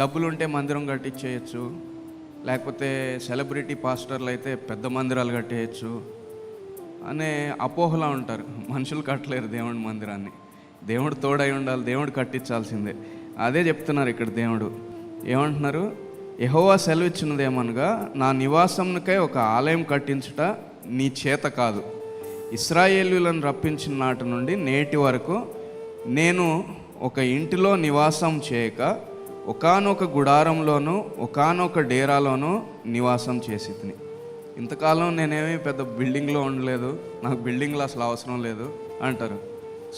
డబ్బులుంటే మందిరం కట్టించేయచ్చు, లేకపోతే సెలబ్రిటీ పాస్టర్లు అయితే పెద్ద మందిరాలు కట్టేయచ్చు అనే అపోహలా ఉంటారు. మనుషులు కట్టలేరు దేవుడి మందిరాన్ని, దేవుడు తోడై ఉండాలి, దేవుడు కట్టించాల్సిందే. అదే చెప్తున్నారు ఇక్కడ దేవుడు. ఏమంటున్నారు? యెహోవా సెలవిచ్చినదేమనగా, నా నివాసమునకై ఒక ఆలయం కట్టించుట నీ చేత కాదు. ఇశ్రాయేలీయులను రప్పించిన నాటి నుండి నేటి వరకు నేను ఒక ఇంటిలో నివాసం చేయక ఒకానొక గుడారంలోనూ ఒకానొక డేరాలోనూ నివాసం చేసి తిని. ఇంతకాలం నేనేమీ పెద్ద బిల్డింగ్లో ఉండలేదు, నాకు బిల్డింగ్లో అసలు అవసరం లేదు అంటారు.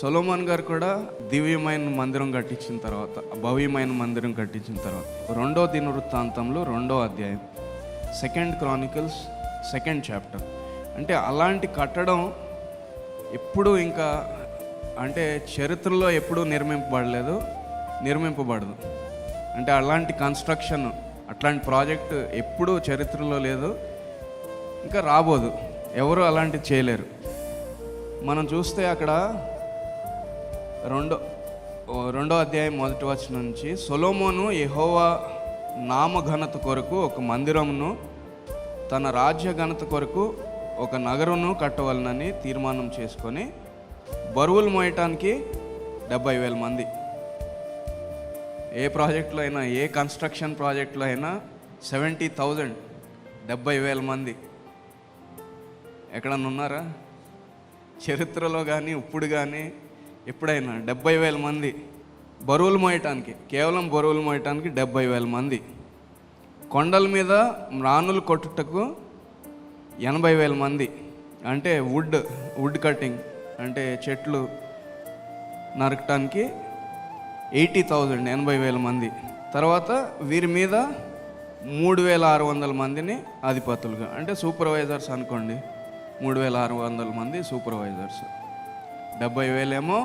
సొలొమోన్ గారు కూడా దివ్యమైన మందిరం కట్టించిన తర్వాత, భవ్యమైన మందిరం కట్టించిన తర్వాత 2వ దినవృత్తాంతంలో 2వ అధ్యాయం, 2 Chronicles 2nd chapter. అంటే అలాంటి కట్టడం ఎప్పుడు ఇంకా అంటే చరిత్రలో ఎప్పుడూ నిర్మింపబడదు. అంటే అలాంటి కన్స్ట్రక్షన్, అట్లాంటి ప్రాజెక్ట్ ఎప్పుడూ చరిత్రలో లేదు, ఇంకా రాబోదు. ఎవరు అలాంటివి చేయలేరు. మనం చూస్తే అక్కడ 2వ అధ్యాయం 1వ వచనం నుంచి, సొలొమోను యెహోవా నామఘనత కొరకు ఒక మందిరమును, తన రాజ్య ఘనత కొరకు ఒక నగరును కట్టవలనని తీర్మానం చేసుకొని బరువులు మోయటానికి 70,000 మంది. ఏ ప్రాజెక్టులో అయినా, ఏ కన్స్ట్రక్షన్ ప్రాజెక్టులో అయినా 70,000, 70,000 మంది ఎక్కడన్నా ఉన్నారా? చరిత్రలో కానీ ఇప్పుడు కానీ ఎప్పుడైనా 70,000 మంది బరువులు మోయటానికి, కేవలం బరువులు మోయటానికి 70,000 మంది. కొండల మీద రాణులు కొట్టుటకు 80,000 మంది. అంటే వుడ్ కటింగ్ అంటే చెట్లు నరకటానికి 80,000, 80,000 మంది. తర్వాత వీరి మీద 3,600 మందిని అధిపతులుగా, అంటే సూపర్వైజర్స్ అనుకోండి, 3,600 మంది సూపర్వైజర్స్. 70,000 ఏమో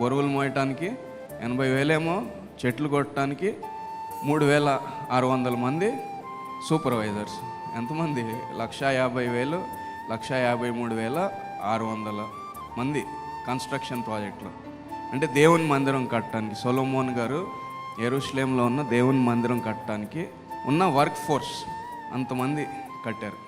బరువులు మోయటానికి, 80,000 ఏమో చెట్లు కొట్టడానికి, 3,600 మంది సూపర్వైజర్స్. ఎంతమంది? 1,50,000, 1,53,600 మంది కన్స్ట్రక్షన్ ప్రాజెక్టులో. అంటే దేవుని మందిరం కట్టడానికి సొలొమోన్ గారు యెరూషలేంలో ఉన్న దేవుని మందిరం కట్టడానికి ఉన్న వర్క్ ఫోర్స్ అంతమంది కట్టారు.